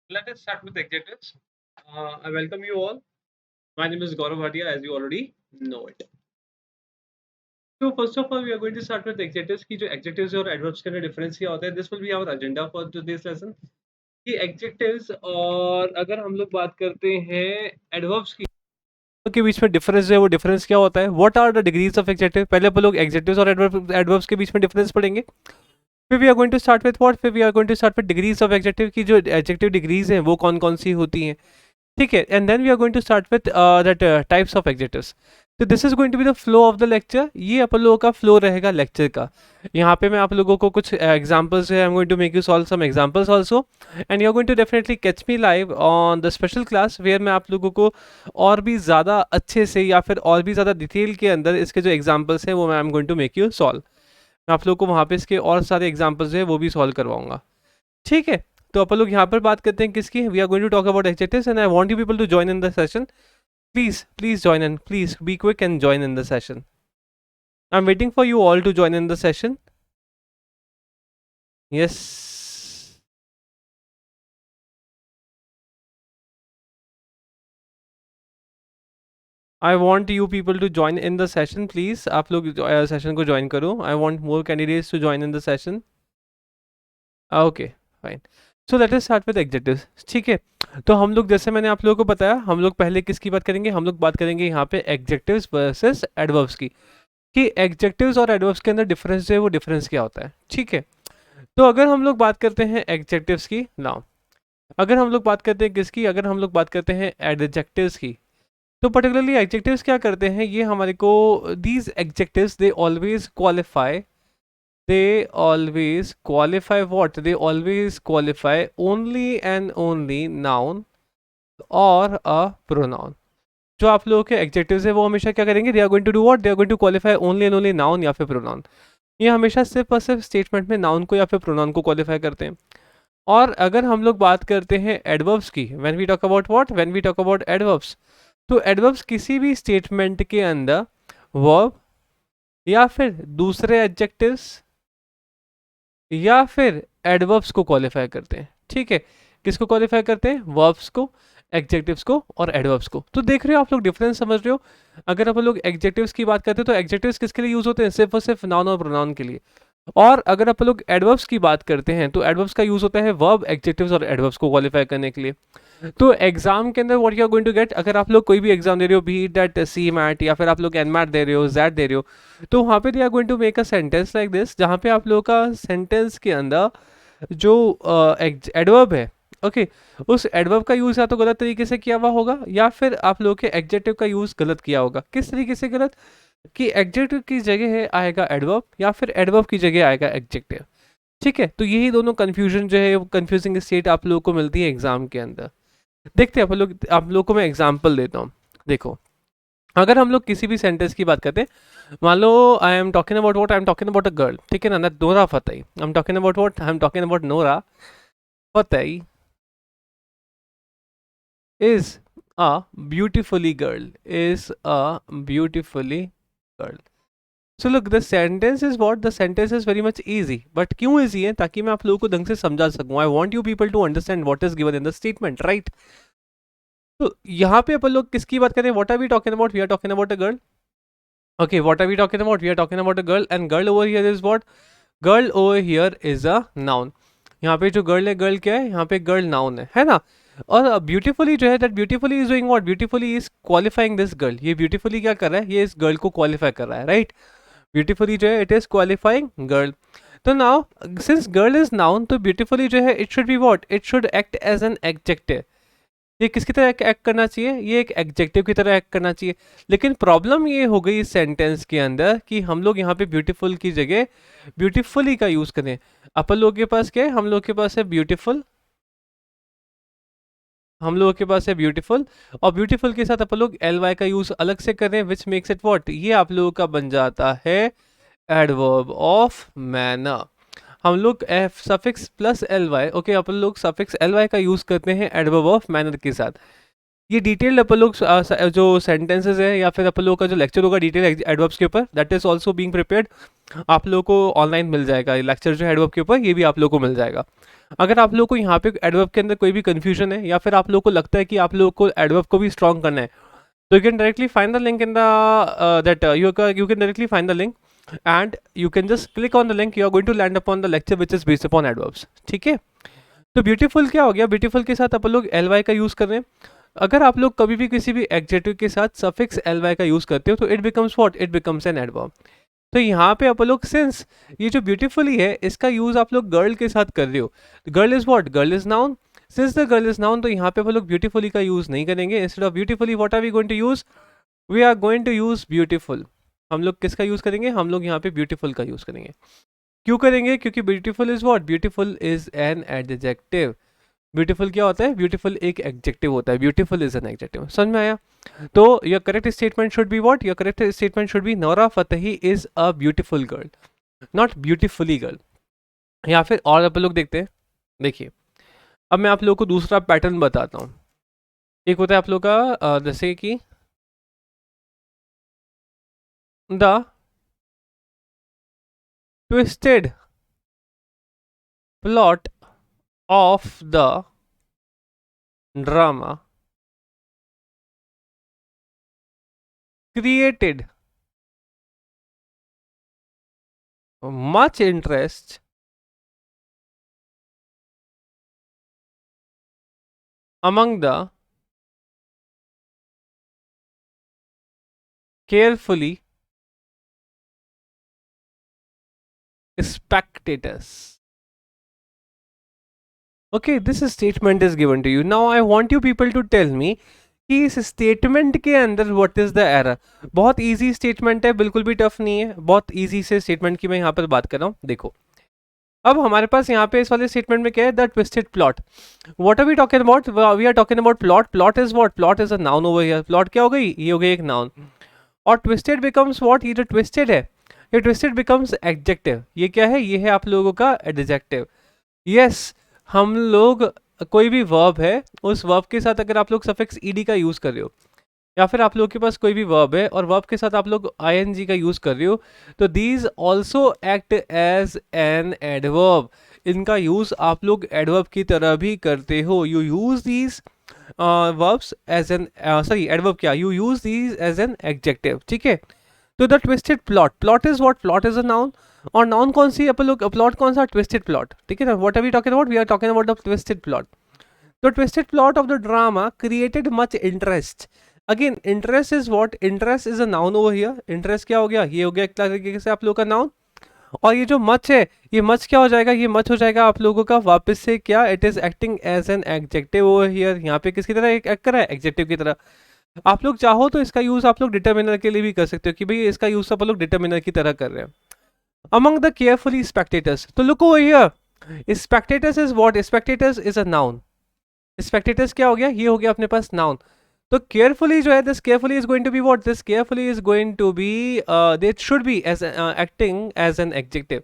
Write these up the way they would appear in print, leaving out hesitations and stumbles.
Let us start with adjectives. I welcome you all. My name is Gaurav Bhatia, as you already know it. So first of all, we are going to start with adjectives. कि जो adjectives और adverbs के अंदर difference क्या होता है? This will be our agenda for today's lesson. कि adjectives और अगर हम लोग बात करते हैं adverbs की के बीच में डिफरेंस है वो डिफरेंस क्या होता है what are the degrees of adjective पहले अपन लोग एडजेक्टिव्स और एडवर्ब्स के बीच में डिफरेंस पढ़ेंगे फिर we are going to start with what फिर we are going to start with degrees of adjective की जो एडजेक्टिव डिग्रीज हैं वो कौन कौन सी होती हैं ठीक है and then we are going to start with that types of adjectives तो this is going to be the flow of the lecture ये अपन लोगों का फ्लो रहेगा लेक्चर का यहाँ पे मैं आप लोगों को कुछ एग्जांपल्स है I am going to make you solve some examples also and you are going to definitely catch me live on the special class where मैं आप लोगों को और भी ज़्यादा अच्छे से या फिर और भी ज़्यादा डिटेल के अंदर इसके जो एग्जाम्पल्स हैं वो मैं I am going to make you solve मैं आप लोग को वहाँ पे इसके और सारे एग्जाम्पल्स हैं वो भी सॉल्व करवाऊंगा ठीक है तो अपन लोग यहाँ पर बात करते हैं किसकी we are going to talk about adjectives and I want you people to join in the session please join in, please be quick and join in the session. I'm waiting for you all to join in the session. Yes, I want you people to join in the session, please. आप लोग session को join करो. I want more candidates to join in the session. Okay, fine. So let us start with adjectives. ठीक है, तो हम लोग जैसे मैंने आप लोगों को बताया हम लोग पहले किसकी बात करेंगे हम लोग बात करेंगे यहाँ पे adjectives वर्सेस adverbs की कि adjectives और adverbs के अंदर डिफरेंस जो है वो डिफरेंस क्या होता है ठीक है तो अगर हम लोग बात करते हैं एडजेक्टिव्स की नाउ अगर हम लोग बात करते हैं किसकी अगर हम लोग बात करते हैं एडजेक्टिव्स की तो पर्टिकुलरली एडजेक्टिव्स क्या करते हैं ये हमारे को these adjectives they always qualify what they always qualify only and only noun और अ प्रोनाउन जो आप लोगों के एडजेक्टिव्स है वो हमेशा क्या करेंगे they are going to do what they are going to qualify only and only noun या फिर प्रोनाउन ये हमेशा सिर्फ और सिर्फ स्टेटमेंट में नाउन को या फिर प्रोनाउन को क्वालिफाई करते हैं और अगर हम लोग बात करते हैं एडवर्ब्स की when we talk about what when we talk about adverbs तो एडवर्ब्स किसी भी स्टेटमेंट के अंदर वर्ब या फिर दूसरे एडजेक्टिव्स या फिर एडवर्ब्स को क्वालिफाई करते हैं ठीक है किसको क्वालिफाई करते हैं वर्ब्स को एडजेक्टिव्स को और एडवर्ब्स को तो देख रहे हो आप लोग डिफरेंस समझ रहे हो अगर अपन लोग एडजेक्टिव्स की बात करते हैं तो एडजेक्टिव्स किसके लिए यूज होते हैं सिर्फ और सिर्फ नाउन और प्रोनाउन के लिए और अगर अपन लोग एडवर्ब्स की बात करते हैं तो एडवर्ब्स का यूज होता है वर्ब एडजेक्टिव्स और एडवर्ब्स को क्वालिफाई करने के लिए तो एग्जाम के अंदर what you are going to get अगर आप लोग कोई भी एग्जाम दे रहे हो बी दैट सी मैट या फिर आप लोग एन मैट दे रहे हो जैट दे रहे हो तो वहाँ पे they are going to make a sentence like this जहाँ पे आप लोगों का सेंटेंस के अंदर जो एडवर्ब है ओके उस एडवर्ब का यूज़ या तो गलत तरीके से किया हुआ होगा या फिर आप लोगों के एडजेक्टिव का यूज़ गलत किया होगा किस तरीके से गलत कि एडजेक्टिव की जगह है आएगा एडवर्ब या फिर एडवर्ब की जगह आएगा एडजेक्टिव ठीक है तो यही दोनों कन्फ्यूजन जो है वो कन्फ्यूजिंग स्टेट आप लोगों को मिलती है एग्जाम के अंदर देखते हैं आप लोग को मैं एग्जाम्पल देता हूँ देखो अगर हम लोग किसी भी सेंटेंस की बात करते हैं मान लो I am talking about what I am talking about a girl ठीक है ना Nora Fatehi I am talking about what I am talking about Nora Fatehi is a beautifully girl is a beautifully girl so look the sentence is what the sentence is very much easy but क्यों easy है ताकि मैं आप लोगों को ढंग से समझा सकूं I want you people to understand what is given in the statement right तो यहाँ पे अपन लोग किसकी बात करें what are we talking about we are talking about a girl okay what are we talking about we are talking about a girl and girl over here is what girl over here is a noun यहाँ पे जो girl है girl क्या है यहाँ पे girl noun है ना और ब्यूटीफुली जो है that beautifully is doing what beautifully is qualifying this girl ये ब्यूटीफुली क्या कर रहा है ये इस गर्ल को क्वालिफाई कर रहा है राइट ब्यूटीफुली जो है इट इज क्वालिफाइंग गर्ल तो now since girl is noun तो ब्यूटीफुली जो है it should be what it should act as an adjective ये किसकी तरह एक्ट करना चाहिए ये एक एडजेक्टिव की तरह एक्ट करना चाहिए लेकिन प्रॉब्लम ये हो गई इस सेंटेंस के अंदर कि हम लोग यहाँ पे ब्यूटीफुल की जगह ब्यूटीफुली का यूज करें अपन लोगों के पास क्या है हम लोग के पास है ब्यूटीफुल हम लोगों के पास है ब्यूटीफुल और ब्यूटीफुल के साथ अपन लोग एल वाई का यूज अलग से कर रहे हैं विच मेक्स इट व्हाट ये आप लोगों का बन जाता है एडवर्ब ऑफ मैनर हम लोग F suffix plus L Y okay अपन लोग सफिक्स एल वाई का यूज करते हैं एडवर्ब ऑफ मैनर के साथ ये डिटेल्ड अपन लोग जो सेंटेंसेस है या फिर अपन लोग का जो लेक्चर होगा डिटेल एडवर्ब्स के ऊपर, that is also being prepared, आप लोगों को ऑनलाइन मिल जाएगा लेक्चर जो एडवर्ब के ऊपर, ये भी आप लोगों को मिल जाएगा। अगर आप लोगों को यहाँ पे एडवर्ब के अंदर कोई भी कंफ्यूजन है या फिर आप लोगों को लगता है कि आप लोगों को एडवर्ब को भी स्ट्रॉन्ग करना है, तो you can directly find the link in the that you can directly find the link and you can just click on the link, you are going to land upon the lecture which is based upon adverbs. ठीक है, तो beautiful क्या हो गया, beautiful के साथ अपन लोग L Y का यूज़ कर रहे हैं। अगर आप लोग कभी भी किसी भी एडजेक्टिव के साथ सफिक्स एल वाई का यूज़ करते हो तो it becomes what, it becomes an adverb. तो यहाँ पे अपन लोग सिंस ये जो ब्यूटीफुली है इसका यूज़ आप लोग गर्ल के साथ कर रहे हो, girl is what, girl is noun, since the girl is noun, तो यहाँ पे अपन लोग ब्यूटीफुली का यूज़ नहीं करेंगे। Instead of beautifully what are we going to use, we are going to use beautiful. हम लोग किसका यूज़ करेंगे, हम लोग यहाँ पे ब्यूटीफुल का यूज़ करेंगे। क्यों करेंगे, क्योंकि beautiful is what, beautiful is an adjective. Beautiful क्या होता है, ब्यूटीफुल एक एडजेक्टिव होता है, ब्यूटीफुल इज एन एडजेक्टिव। समझ में आया? तो your correct statement should be what, your correct statement should be Nora Fatehi is a beautiful girl, not beautifully girl. या फिर और अपन लोग देखते हैं, देखिए अब मैं आप लोगों को दूसरा पैटर्न बताता हूँ। एक होता है आप लोग का जैसे कि the twisted plot of the drama created much interest among the carefully spectators. Okay, this statement is given to you. Now I want you people to tell me कि इस स्टेटमेंट के अंदर व्हाट इज द एरर। बहुत easy statement है, बिल्कुल भी tough नहीं है, बहुत इजी से स्टेटमेंट की मैं यहाँ पर बात कर रहा हूँ। देखो अब हमारे पास यहाँ पे इस वाले स्टेटमेंट में क्या है, the twisted plot. What are we talking about, we are talking about plot. Plot is what, plot is a noun over here. Plot क्या हो गई, ये हो गई एक नाउन। और ट्विस्टेड बिकम्स व्हाट, ये जो ट्विस्टेड है ये ट्विस्टेड बिकम्स एडजेक्टिव। ये क्या है, ये है आप लोगों का एडजेक्टिव। यस, हम लोग कोई भी वर्ब है उस वर्ब के साथ अगर आप लोग सफिक्स ईडी का यूज़ कर रहे हो या फिर आप लोग के पास कोई भी वर्ब है और वर्ब के साथ आप लोग आईएनजी का यूज़ कर रहे हो, तो these also act as an adverb. इनका यूज़ आप लोग एडवर्ब की तरह भी करते हो। You use these verbs as an sorry adverb क्या, you use these as an adjective. ठीक है, तो the twisted plot, plot is what, plot is a noun. और नाउन कौन सी अपन लोग, प्लॉट कौन सा, ट्विस्टेड प्लॉट। ठीक है ना, what are we talking about, we are talking about the twisted plot. The twisted plot of the drama created much interest. Again, interest is what? Interest is a noun over here. Interest क्या हो गया, ये हो गया एक तरीके से आप लोग का नाउन। और ये जो मच है, ये मच क्या हो जाएगा, ये मच हो जाएगा आप लोगों का वापस से क्या, it is acting as an adjective over here. यहाँ पे किसकी तरह एक्ट कर रहा है, एडजेक्टिव की तरह। आप लोग चाहो तो इसका यूज आप लोग डिटर्मिनर के लिए भी कर सकते हो कि भाई इसका यूज आप लोग डिटर्मिनर की तरह कर रहे हैं। अमंग द केयरफुली स्पेक्टेटर्स, तो look over here, spectators is what, spectators is a noun. Spectators क्या हो गया, ये हो गया अपने पास नाउन। तो केयरफुली जो है, this carefully is going to be what, this carefully is going to be this should be as acting as an adjective.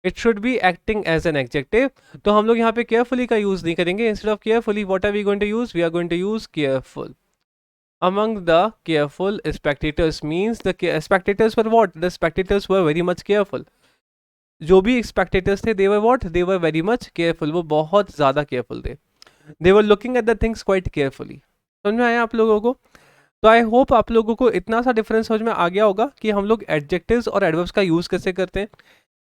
It should be acting as an adjective. तो हम लोग यहाँ पे केयरफुली का use नहीं करेंगे। Instead of carefully what are we going to use, we are going to use careful. Among the careful spectators means the spectators were what, the spectators were very much careful। जो भी spectators थे they were what, they were very much careful, वो बहुत ज़्यादा careful थे। They were looking at the things quite carefully। समझ में आया आप लोगों को? तो आई होप आप लोगों को इतना सा डिफरेंस समझ में आ गया होगा कि हम लोग एडजेक्टिव्स और एडवर्ब्स का यूज़ कैसे करते हैं,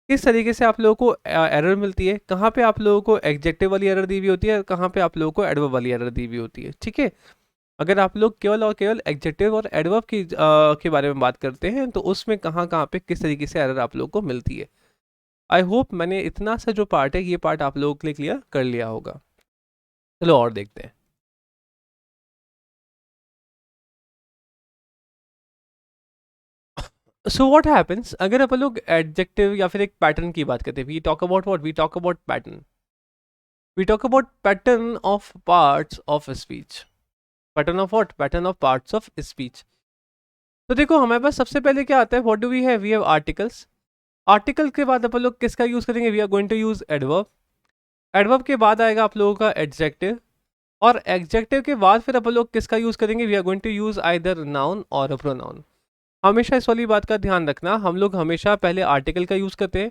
किस तरीके से आप लोगों को एरर मिलती है, कहाँ पे आप लोगों को एडजेक्टिव वाली एरर दी हुई होती है, कहाँ पे आप लोगों को एडवर्ब वाली एरर दी हुई होती है। ठीक है, अगर आप लोग केवल और केवल एडजेक्टिव और एडवर्ब की के बारे में बात करते हैं तो उसमें कहाँ कहाँ पे किस तरीके से एरर आप लोगों को मिलती है। आई होप मैंने इतना सा जो पार्ट है ये पार्ट आप लोगों के लिए क्लियर कर लिया होगा। चलो और देखते हैं। सो व्हाट हैपेंस, अगर अपन लोग एडजेक्टिव या फिर एक पैटर्न की बात करते हैं, we talk about what, we talk about pattern, we talk about pattern of parts of speech. Pattern of what, pattern of parts of speech. तो देखो हमारे पास सबसे पहले क्या आता है, what do we have, we have articles. Article के बाद अपन लोग किसका यूज करेंगे, we are going to use adverb. Adverb के बाद आएगा आप लोगों का एडजेक्टिव। और एडजेक्टिव के बाद फिर अपन लोग किसका यूज करेंगे, we are going to use either noun और अ प्रोनाउन। हमेशा इस वाली बात का ध्यान रखना, हम लोग हमेशा पहले आर्टिकल का यूज करते हैं,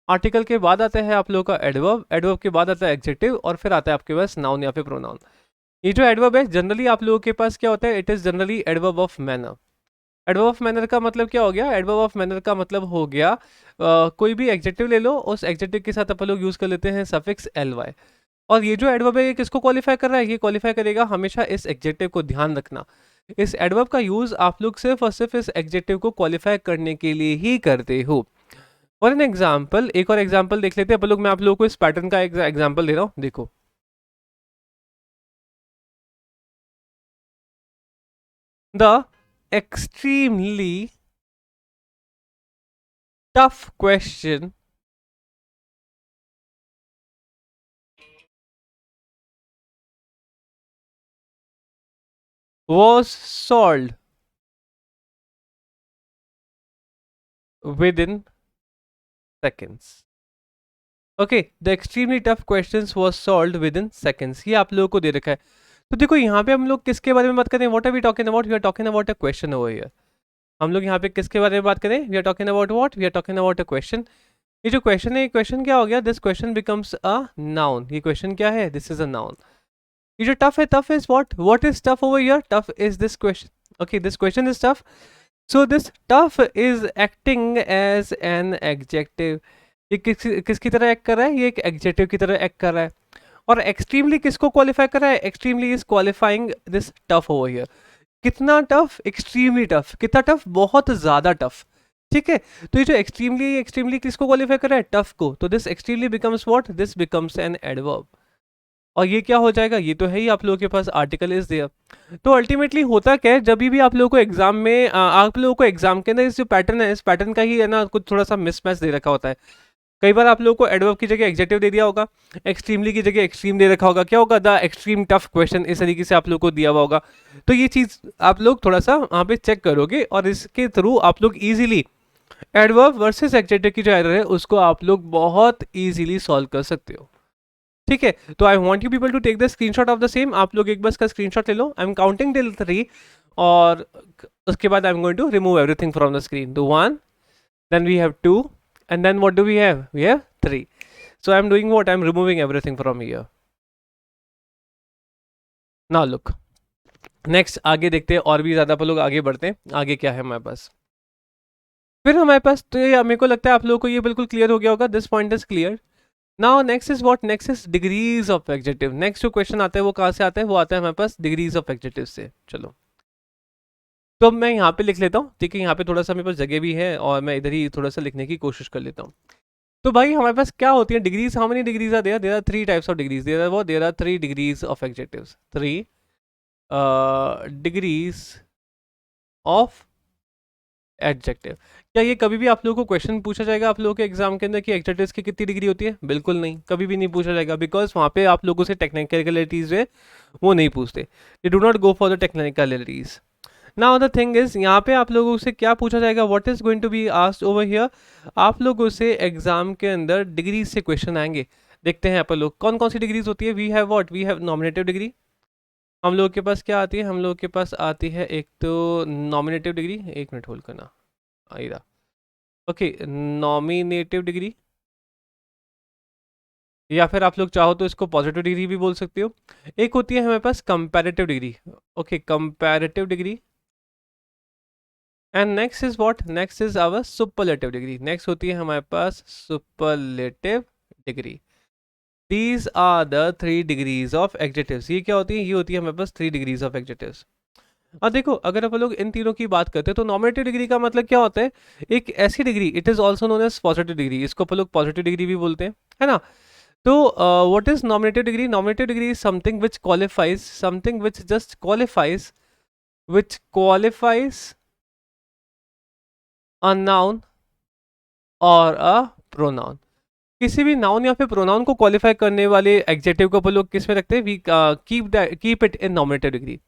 आर्टिकल के बाद आता है आप लोग का एडवर्ब, एडवर्ब के बाद आता है एडजेक्टिव, और फिर आता है आपके पास नाउन या फिर प्रोनाउन। ये जो एडवर्ब है जनरली आप लोगों के पास क्या होता है, it is generally adverb of manner. Adverb of manner का मतलब क्या हो गया, एडवर्ब ऑफ मैनर का मतलब हो गया कोई भी एडजेक्टिव ले लो, उस एडजेक्टिव के साथ अपन लोग यूज कर लेते हैं सफिक्स एल वाई। और ये जो एडवर्ब है ये किसको क्वालिफाई कर रहा है, ये क्वालिफाई करेगा हमेशा इस एडजेक्टिव को, ध्यान रखना इस एडवर्ब का यूज आप लोग सिर्फ और सिर्फ इस एडजेक्टिव को क्वालिफाई करने के लिए ही करते हो। फॉर एन एग्जाम्पल, एक और एग्जाम्पल देख लेते हैं अपन लोग, मैं आप लोगों को इस पैटर्न का एक एग्जाम्पल दे रहा हूँ, देखो। The extremely tough question was solved within seconds. Okay, the extremely tough questions was solved with in seconds, ये आप लोगों को दे रखा है। तो देखो यहाँ पे हम लोग किसके बारे में बात करें, what are we talking about, we are talking about a question over here. हम लोग यहाँ पे किसके बारे में बात करें, we are talking about what, we are talking about a question. ये जो क्वेश्चन है, ये क्वेश्चन क्या हो गया, this question becomes a noun, ये क्वेश्चन क्या है, दिस इज अ नाउन। ये जो टफ है, tough is what is tough over here, tough is this question, okay this question is tough. So this tough is acting as an adjective, ये किसकी तरह act कर रहा है, ये एक एडजेक्टिव की तरह एक्ट कर रहा है। और एक्सट्रीमली किसको क्वालिफाई कर रहा है, extremely is qualifying this tough over here. कितना टफ, एक्सट्रीमली टफ, कितना टफ, बहुत ज्यादा टफ। ठीक है, तो ये जो एक्सट्रीमली, एक्सट्रीमली किसको क्वालिफाई कर रहा है, टफ को, तो this extremely becomes what, this becomes an adverb. और ये क्या हो जाएगा, ये तो है ही आप लोगों के पास आर्टिकल इज देयर। तो अल्टीमेटली होता क्या है, जब भी आप लोगों को एग्जाम में आप लोगों को एग्जाम के अंदर इस जो पैटर्न है, इस पैटर्न का ही है ना कुछ थोड़ा सा मिसमैच दे रखा होता है। कई बार आप लोगों को एडवर्ब की जगह एडजेक्टिव दे दिया होगा, एक्सट्रीमली की जगह एक्सट्रीम दे रखा होगा, क्या होगा, द एक्सट्रीम टफ क्वेश्चन, इस तरीके से आप लोगों को दिया हुआ होगा। तो ये चीज़ आप लोग थोड़ा सा वहाँ पे चेक करोगे, और इसके थ्रू आप लोग इजीली एडवर्ब वर्सेस एडजेक्टिव की जो एरर है उसको आप लोग बहुत इजीली सॉल्व कर सकते हो। ठीक है, तो I want you people to take the screenshot of the same, आप लोग एक बस का स्क्रीनशॉट ले लो, आई एम काउंटिंग टिल 3, और उसके बाद I am going to remove everything from the screen, तो 1, then we have 2, and then what do we have, we have 3. So I'm doing what, I'm removing everything from here. Now look, next आगे देखते हैं, और भी ज़्यादा अपन लोग आगे बढ़ते हैं, आगे क्या है हमारे पास, फिर हमारे पास, तो ये मेरे को लगता है आप लोगों को ये बिल्कुल क्लियर हो गया होगा, this point is clear. Now next is what, next is degrees of adjective. Next जो क्वेश्चन आता है वो कहाँ से आता है, वो आता है हमारे पास डिग्रीज ऑफ एडजेक्टिव से। चलो, तो अब मैं यहाँ पे लिख लेता हूँ, ठीक है, यहाँ पे थोड़ा सा मेरे पास जगह भी है, और मैं इधर ही थोड़ा सा लिखने की कोशिश कर लेता हूँ। तो भाई हमारे पास क्या होती है degrees, how many degrees are there, there are 3 types of degrees, there are 3 degrees of adjectives, 3 degrees of adjective. क्या ये कभी भी आप लोगों को क्वेश्चन पूछा जाएगा आप लोगों के एग्जाम के अंदर कि एडजेक्टिव्स की कितनी डिग्री होती है, बिल्कुल नहीं, कभी भी नहीं पूछा जाएगा, बिकॉज वहाँ पे आप लोगों से टेक्निकलिटीज है वो नहीं पूछते, they do not go for the technicalities. Now the thing is, यहाँ पे आप लोगों से क्या पूछा जाएगा, what is going to be asked over here, आप लोगों से एग्जाम के अंदर डिग्रीज से क्वेश्चन आएंगे। देखते हैं अपन लोग कौन कौन सी डिग्रीज होती है, we have what, we have nominative degree, हम लोगों के पास क्या आती है, हम लोगों के पास आती है एक तो नॉमिनेटिव डिग्री, एक मिनट होल्ड करना, आइरा, ओके, नॉमिनेटिव डिग्री, या फिर आप लोग चाहो तो इसको पॉजिटिव डिग्री भी बोल सकते हो। एक होती है हमारे पास comparative degree, okay comparative degree, and next is what, next is our superlative degree, next होती है हमारे पास superlative degree. These are the 3 degrees of adjectives. ये क्या होती है, ये होती है हमारे पास 3 डिग्रीज ऑफ एडजेक्टिव्स। और देखो अगर अपन लोग इन तीनों की बात करते हैं तो नॉमिनेटिव डिग्री का मतलब क्या होता है, एक ऐसी degree, it is also known as positive degree, इसको अपन लोग पॉजिटिव डिग्री भी बोलते हैं, है ना। तो what is nominative degree, nominative degree is something which qualifies, something which just qualifies, which qualifies a noun और अ प्रोनाउन। किसी भी नाउन या फिर प्रोनाउन को क्वालिफाई करने वाले एडजेक्टिव को अपन लोग किस में रखते हैं, we keep it in nominative degree.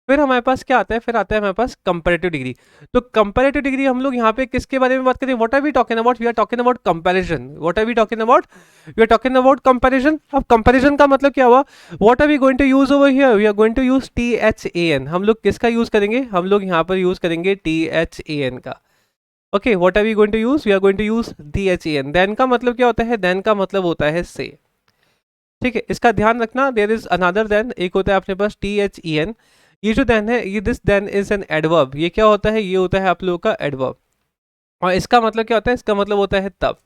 फिर हमारे पास क्या आता है, फिर आता है हमारे पास कंपैरेटिव डिग्री। तो कंपैरेटिव डिग्री हम लोग यहाँ पे किसके बारे में बात करें, what are we talking about, we are talking about comparison. What are we talking about, we are talking about comparison. अब कंपैरिजन का मतलब क्या हुआ, what are we going to use over here, we are going to use THAN। हम लोग किसका use करेंगे, हम लोग यहाँ पर यूज करेंगे THAN का। Okay, what are we going to use, we are going to use THAN। Than का मतलब क्या होता है, देन का मतलब होता है से। ठीक है, इसका ध्यान रखना, देयर इज अनदर देन, एक होता है अपने पास THEN। ये जो देन है, ये this then is an adverb. ये क्या होता है, ये होता है आप लोगों का एडवर्ब। और इसका मतलब क्या होता है, इसका मतलब होता है तब।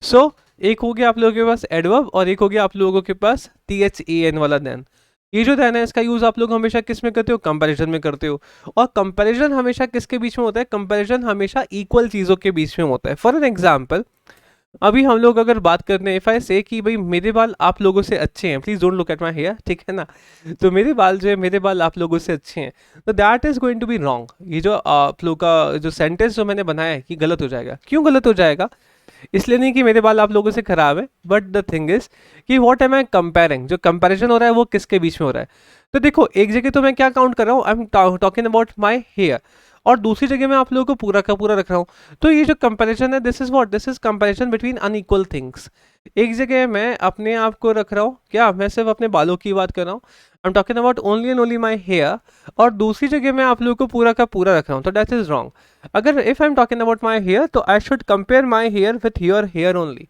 सो एक हो गया आप लोगों के पास एडवर्ब, और एक हो गया आप लोगों के पास THEN वाला देन। ये जो देन है, इसका यूज आप लोग हमेशा किस में करते हो, कंपैरिजन में करते हो। और कंपैरिजन हमेशा किसके बीच में होता है, कंपैरिजन हमेशा इक्वल चीजों के बीच में होता है। फॉर एन एग्जाम्पल, अभी हम लोग अगर बात करते हैं, इफ आई से कि भाई मेरे बाल आप लोगों से अच्छे हैं, please don't look at my hair, ठीक है ना। तो मेरे बाल जो है, मेरे बाल आप लोगों से अच्छे हैं, तो that is going to be wrong. ये जो आप लोग का जो सेंटेंस जो मैंने बनाया है, ये गलत हो जाएगा। क्यों गलत हो जाएगा, इसलिए नहीं कि मेरे बाल आप लोगों से खराब है, बट द थिंग इज कि व्हाट एम आई कंपेयरिंग, जो कंपैरिजन हो रहा है वो किसके बीच में हो रहा है। तो देखो, एक जगह तो मैं क्या काउंट कर रहा हूँ, I am talking about my hair, और दूसरी जगह मैं आप लोगों को पूरा का पूरा रख रहा हूँ। तो ये जो कंपैरिजन है, this is what, this is comparison between unequal things. एक जगह मैं अपने आप को रख रहा हूँ, क्या मैं सिर्फ अपने बालों की बात कर रहा हूँ, I am talking about only and only my hair, और दूसरी जगह मैं आप लोगों को पूरा का पूरा रख रहा हूँ, तो दैट इज रॉन्ग। अगर if I am talking about my hair, तो I should compare my hair with your hair only.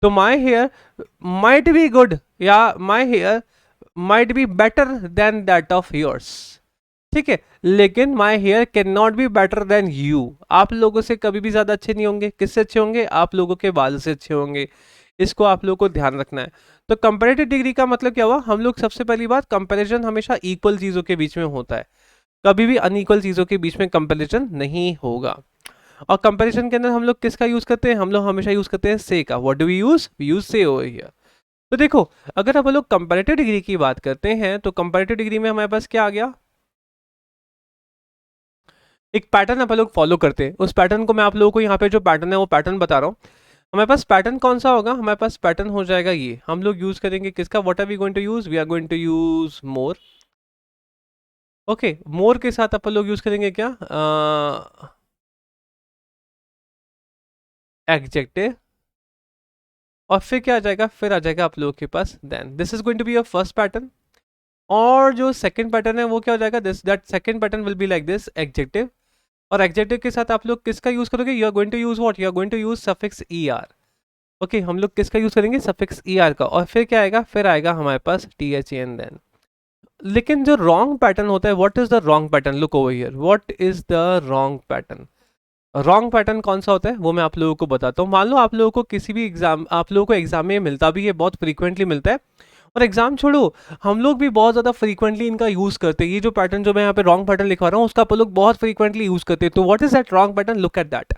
तो my hair might be good, या my hair might be better than that of yours, ठीक है, लेकिन my hair can not be better than you. आप लोगों से कभी भी ज्यादा अच्छे नहीं होंगे। किससे अच्छे होंगे, आप लोगों के बाल से अच्छे होंगे। इसको आप लोगों को ध्यान रखना है। तो कंपैरेटिव डिग्री का मतलब क्या हुआ, हम लोग सबसे पहली बात, कंपैरिजन हमेशा इक्वल चीजों के बीच में होता है, कभी भी अनइक्वल चीजों के बीच में कंपैरिजन नहीं होगा। और कंपैरिजन के अंदर हम लोग किसका यूज करते हैं, हम लोग हमेशा यूज करते हैं से का। व्हाट डू वी यूज से ओवर हियर। तो देखो, अगर हम लोग कंपैरेटिव डिग्री की बात करते हैं, तो कंपैरेटिव डिग्री में हमारे पास क्या आ गया, एक पैटर्न अपन लोग फॉलो करते हैं। उस पैटर्न को मैं आप लोगों को यहाँ पे जो पैटर्न है वो पैटर्न बता रहा हूँ। हमारे पास पैटर्न कौन सा होगा, हमारे पास पैटर्न हो जाएगा ये, हम लोग यूज करेंगे किसका, what are we going to use, we are going to use more. Okay, more के साथ अपन लोग यूज करेंगे क्या, एडजेक्टिव। और फिर क्या आ जाएगा, फिर आ जाएगा आप लोगों के पास then. This is going to be your first pattern. और जो सेकंड पैटर्न है वो क्या हो जाएगा, this that second pattern will be like this, adjective. और एडजेक्टिव के साथ आप लोग किसका यूज करोगे, you are going to use what, you are going to use suffix ER। Okay, हम लोग किसका यूज करेंगे, सफिक्स ER का। और फिर क्या आएगा, फिर आएगा हमारे पास THAN देन। लेकिन जो रॉन्ग पैटर्न होता है, what is the wrong pattern, look over here, what is the wrong pattern. Wrong pattern कौन सा होता है वो मैं आप लोगों को बताता हूँ। मान लो आप लोगों को किसी भी एग्जाम, आप लोगों को एग्जाम में मिलता भी है, बहुत फ्रीक्वेंटली मिलता है। और एग्जाम छोड़ो, हम लोग भी बहुत ज़्यादा फ्रीक्वेंटली इनका यूज़ करते हैं। ये जो पैटर्न जो मैं यहाँ पे रॉन्ग पैटर्न लिखवा रहा हूँ, उसका आप लोग बहुत फ्रीक्वेंटली यूज़ करते हैं। तो what is that wrong pattern, look at that.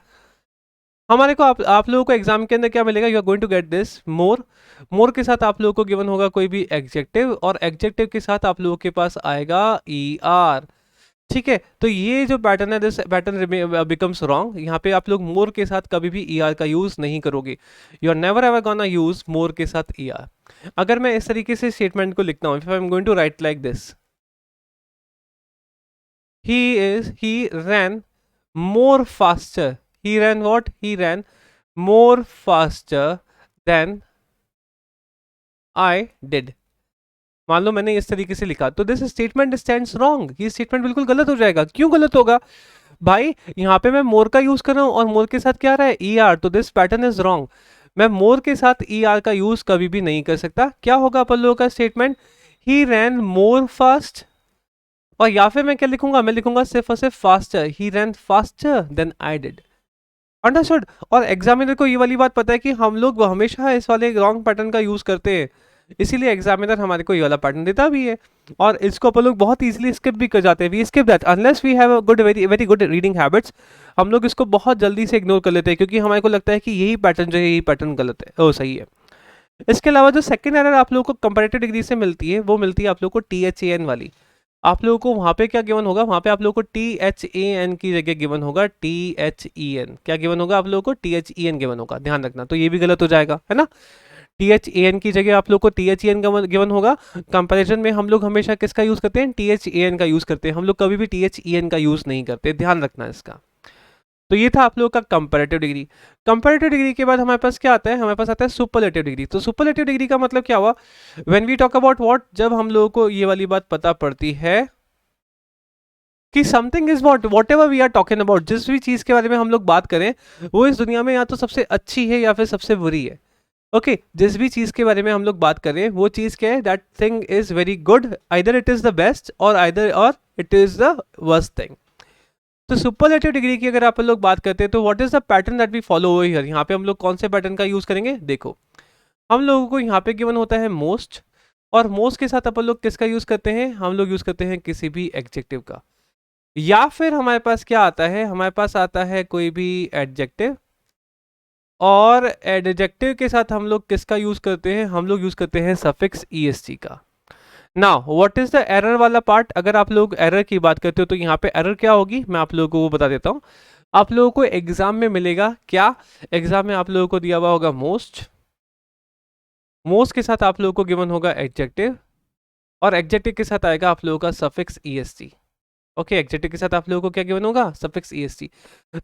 हमारे को आप लोगों को एग्जाम के अंदर क्या मिलेगा, you are going to get this more. More के साथ आप लोगों को गिवन होगा कोई भी एडजेक्टिव, और एडजेक्टिव के साथ आप लोगों के पास आएगा ER। ठीक है, तो ये जो पैटर्न है, दिस पैटर्न बिकम्स रॉन्ग। यहाँ पे आप लोग मोर के साथ कभी भी ER का यूज नहीं करोगे। You are never ever gonna use more के साथ ER। अगर मैं इस तरीके से स्टेटमेंट को लिखता हूँ, if I am going to write like this, he ran more faster, he ran what, he ran more faster than I did। मान लो मैंने इस तरीके से लिखा, तो दिस स्टेटमेंट स्टैंड्स रॉन्ग। ये स्टेटमेंट बिल्कुल गलत हो जाएगा। क्यों गलत होगा भाई, यहाँ पे मैं मोर का यूज कर रहा हूँ, और मोर के साथ क्या आ रहा है, ER, तो दिस पैटर्न इज रॉन्ग। मैं मोर के साथ ER का यूज कभी भी नहीं कर सकता। क्या होगा अपन लोगों का स्टेटमेंट, ही रैन मोर फास्ट। और या फिर मैं क्या लिखूंगा, मैं लिखूंगा सिर्फ और सिर्फ faster, he ran faster than I did. Understood. और एग्जामिनर को ये वाली बात पता है कि हम लोग हमेशा इस वाले रॉन्ग पैटर्न का यूज करते हैं, इसीलिए एग्जामिनर हमारे को ये वाला पैटर्न देता भी है। और इसको अपन लोग बहुत इजीली स्किप भी कर जाते हैं, we skip that unless we have a good very very good reading habits. हम लोग इसको बहुत जल्दी से इग्नोर कर लेते हैं, क्योंकि हमारे को लगता है कि यही पैटर्न जो है, यही पैटर्न गलत है, ओ सही है। इसके अलावा जो सेकंड एरर आप लोगों को कंपैरेटिव डिग्री से मिलती है, वो मिलती है आप लोगों को THAN वाली। आप लोगों को वहां पे क्या गिवन होगा, वहां पे आप लोगों को THAN की जगह गिवन होगा THEN। क्या गिवन होगा आप लोगों को, THEN गिवन होगा, ध्यान रखना। तो ये भी गलत हो जाएगा, है ना। THAN की जगह आप लोग को THEN का गिवन होगा। कंपैरिजन में हम लोग हमेशा किसका यूज करते हैं, THAN का यूज करते हैं, हम लोग कभी भी THEN का यूज नहीं करते, ध्यान रखना इसका। तो ये था आप लोगों का कंपैरेटिव डिग्री। कंपैरेटिव डिग्री के बाद हमारे पास क्या आता है, हमारे पास आता है सुपरलेटिव डिग्री। तो सुपरलेटिव डिग्री का मतलब क्या हुआ, when we talk about what, जब हम लोगों को ये वाली बात पता पड़ती है कि something is whatever we are talking about, जिस भी चीज के बारे में हम लोग बात करें वो इस दुनिया में या तो सबसे अच्छी है या फिर सबसे बुरी है। ओके जिस भी चीज के बारे में हम लोग बात करें वो चीज क्या है, that thing is very good, either it is the best और it is the worst thing. तो सुपरलेटिव डिग्री की अगर आप लोग बात करते हैं तो what is the pattern that we follow over here, यहाँ पे हम लोग कौन से पैटर्न का यूज करेंगे, देखो हम लोगों को यहाँ पे गिवन होता है मोस्ट, और मोस्ट के साथ अपन लोग किसका यूज करते हैं, हम लोग यूज करते हैं किसी भी एडजेक्टिव का, या फिर हमारे पास क्या आता है, हमारे पास आता है कोई भी एडजेक्टिव, और एडजेक्टिव के साथ हम लोग किसका यूज करते हैं, हम लोग यूज करते हैं सफिक्स EST का। Now what is the error वाला पार्ट, अगर आप लोग एरर की बात करते हो तो यहाँ पे एरर क्या होगी, मैं आप लोगों को वो बता देता हूँ। आप लोगों को एग्जाम में मिलेगा क्या, एग्जाम में आप लोगों को दिया हुआ होगा मोस्ट, मोस्ट के साथ आप लोगों को गिवन होगा एडजेक्टिव, और एडजेक्टिव के साथ आएगा आप लोगों का सफिक्स EST। ओके एडजेक्टिव के साथ आप लोगों को क्या गिवन होगा, सफिक्स EST।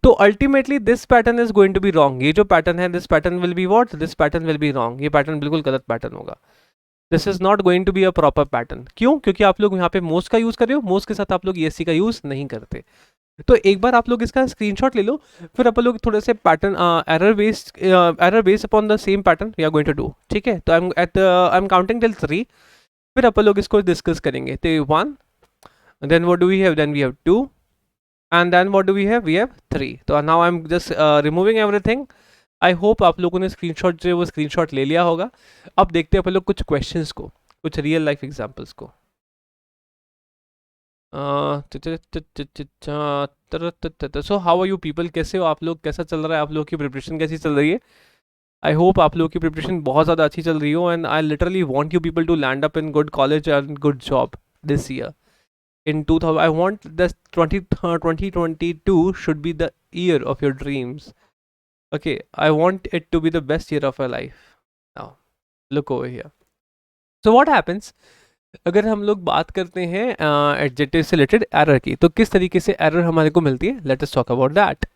तो ultimately this pattern is going to be wrong, ये जो पैटर्न है this pattern will be what, this pattern will be wrong, ये पैटर्न बिल्कुल गलत पैटर्न होगा, this is not going to be a proper pattern. क्यों, क्योंकि आप लोग यहाँ पे मोस्ट का यूज कर रहे हो, मोस्ट के साथ आप लोग EST का यूज नहीं करते। तो एक बार आप लोग इसका स्क्रीनशॉट ले लो, फिर अपन लोग थोड़े से pattern error based upon the same pattern we are going to do, ठीक है। तो आई एम काउंटिंग टिल 3, फिर अपन लोग इसको डिस्कस करेंगे। तो 1, then what do we have, then we have 2, and then what do we have 3। तो now I'm just removing everything। I hope आप लोगों ने स्क्रीनशॉट जो है वो स्क्रीनशॉट ले लिया होगा। अब देखते हैं अपन लोग कुछ क्वेश्चंस को, कुछ रियल लाइफ एग्जांपल्स को। So how are you people, कैसे हो आप लोग, कैसा चल रहा है आप लोगों की प्रिपरेशन, कैसी चल रही है। आई होप आप लोगों की प्रिपरेशन बहुत ज़्यादा अच्छी चल रही हो, and I literally want you people to land up in good college and good job this year. In 2000, I want this 2022 should be the year of your dreams. Okay, I want it to be the best year of your life. Now, look over here. So what happens? अगर हम लोग बात करते हैं adjective से related error की, तो किस तरीके से एरर हमारे को मिलती है, let us talk about that.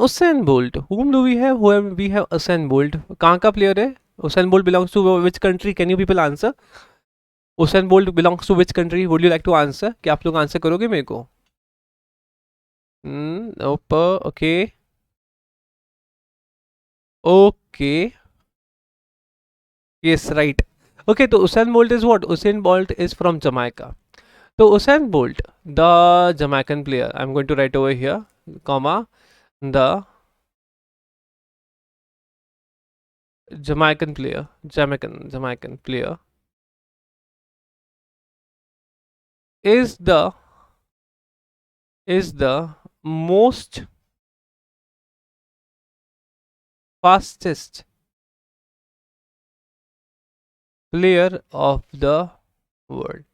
Usain Bolt, whom do we have? We have Usain Bolt, कहाँ का प्लेयर है Usain Bolt, belongs to which country? Can you people answer? Usain Bolt belongs to which country, would you like to answer, क्या आप लोग answer करोगे मेरे को? Okay okay yes right. Okay तो Usain Bolt is what, Usain Bolt is from Jamaica. तो Usain Bolt the Jamaican player, I am going to write over here comma the Jamaican player, Jamaican player is the most fastest player of the world.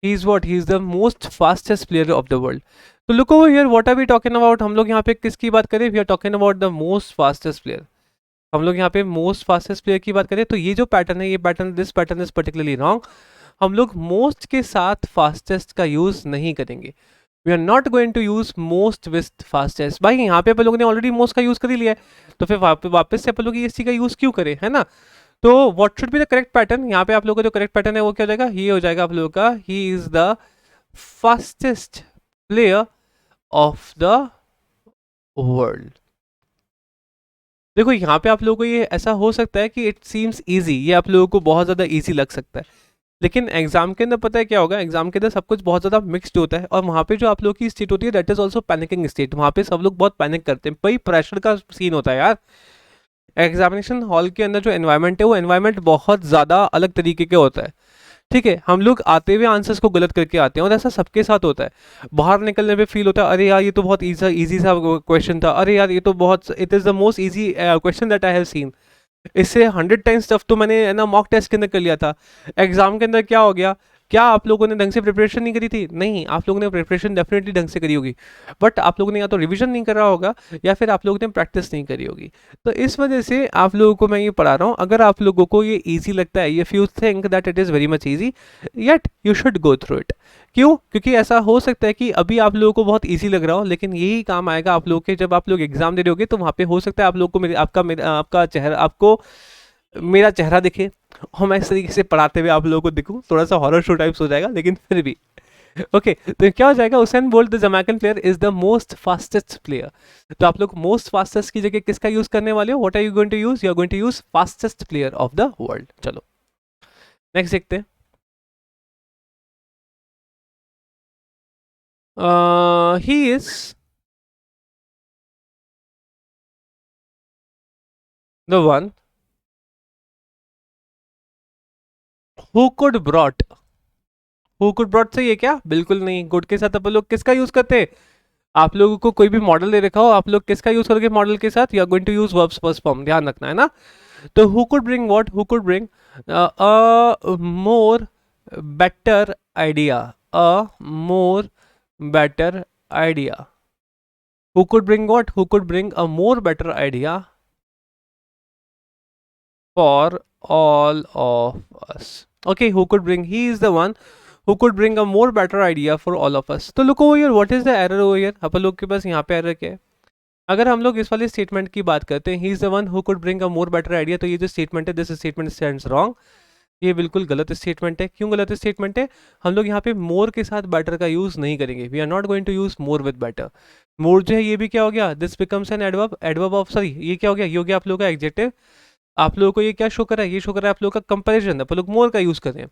He is what? He is the most fastest player of the world. So look over here, what are we talking about? हम लोग यहाँ पे किसकी बात करें? We are talking about the most fastest player. हम लोग यहाँ पे most fastest player की बात करें, तो ये जो पैटर्न है, ये pattern, this pattern is particularly wrong. हम लोग मोस्ट के साथ फास्टेस्ट का यूज नहीं करेंगे। We are not going to use most with fastest. भाई यहाँ पे अपन लोगों ने ऑलरेडी मोस्ट का यूज कर ही लिया है, तो फिर वापस से अपन लोग EST का यूज क्यों करें, है ना। तो what should be the correct pattern, यहाँ पे आप लोगों का जो करेक्ट पैटर्न है वो क्या हो जाएगा, ये हो जाएगा आप लोगों का, ही is the fastest player of the world. देखो यहाँ पे आप लोगों को ये ऐसा हो सकता है कि इट सीम्स इजी, ये आप लोगों को बहुत ज़्यादा इजी लग सकता है, लेकिन एग्जाम के अंदर पता है क्या होगा, एग्जाम के अंदर सब कुछ बहुत ज़्यादा मिक्स्ड होता है, और वहाँ पे जो आप लोग की स्टेट होती है that is also panicking state. वहाँ पे सब लोग बहुत पैनिक करते हैं, भाई प्रेशर का सीन होता है यार। एग्जामिनेशन हॉल के अंदर जो एनवायरनमेंट है वो एनवायरनमेंट बहुत ज़्यादा अलग तरीके के होता है, ठीक है। हम लोग आते हुए आंसर्स को गलत करके आते हैं, और ऐसा सबके साथ होता है। बाहर निकलने पे फील होता है, अरे यार ये तो बहुत ईजी सा क्वेश्चन था, अरे यार ये तो बहुत, it is the most easy question that I have seen. इससे 100 टाइम्स टफ तो मैंने है ना मॉक टेस्ट के अंदर कर लिया था, एग्जाम के अंदर क्या हो गया, क्या आप लोगों ने ढंग से प्रिपरेशन नहीं करी थी? नहीं, आप लोगों ने प्रिपरेशन डेफिनेटली ढंग से करी होगी, बट आप लोगों ने या तो रिवीजन नहीं करा होगा या फिर आप लोगों ने प्रैक्टिस नहीं करी होगी। तो इस वजह से आप लोगों को मैं ये पढ़ा रहा हूँ। अगर आप लोगों को ये ईजी लगता है, if you think that it is very much easy, yet you should go through it. क्यों? क्योंकि ऐसा हो सकता है कि अभी आप लोगों को बहुत इजी लग रहा हो, लेकिन यही काम आएगा आप लोगों के जब आप लोग एग्जाम दे रहे होगे, तो वहाँ पे हो सकता है आप लोगों को आपका चेहरा, आपको मेरा चेहरा दिखे और मैं इस तरीके से पढ़ाते हुए आप लोगों को दिखूं। थोड़ा सा हॉरर शो टाइप्स हो जाएगा, लेकिन फिर भी ओके। तो क्या हो जाएगा, Usain Bolt the Jamaican player is the most fastest player. तो आप लोग मोस्ट फास्टेस्ट की जगह किसका यूज करने वाले हो? What are you going to use? You are going to use fastest player of the world. चलो नेक्स्ट देखते हैं। He is the one who could brought. Who could brought सही है क्या? बिल्कुल नहीं। गुड के साथ अपन लोग किसका यूज करते हैं? आप लोगों को कोई भी मॉडल दे रखा हो, आप लोग किसका यूज करोगे मॉडल के साथ? You are going to use verbs first form, ध्यान रखना है ना। तो who could bring what? Who could bring a more better idea, a more better idea. Who could bring what? Who could bring a more better idea for all of us? Okay, who could bring? He is the one who could bring a more better idea for all of us. तो look over here, what is the error over here? अपन लोग के पास यहाँ पे error क्या है? अगर हम लोग इस वाले स्टेटमेंट की बात करते हैं, he is the one who could bring a more better idea, तो ये जो स्टेटमेंट है, दिस स्टेटमेंट स्टैंड्स रॉन्ग। ये बिल्कुल गलत स्टेटमेंट है। क्यों गलत स्टेटमेंट है? हम लोग यहाँ पे मोर के साथ बेटर का यूज नहीं करेंगे। We are not going to use more with better. More जो है ये भी क्या हो गया? This becomes an adverb, adverb of, sorry ये क्या हो गया? ये हो गया आप लोगों का एडजेक्टिव। आप लोगों को ये क्या शो कर रहा है? ये शो कर रहा है आप लोगों का कंपेरिजन। अपन लोग मोर का यूज कर रहे हैं,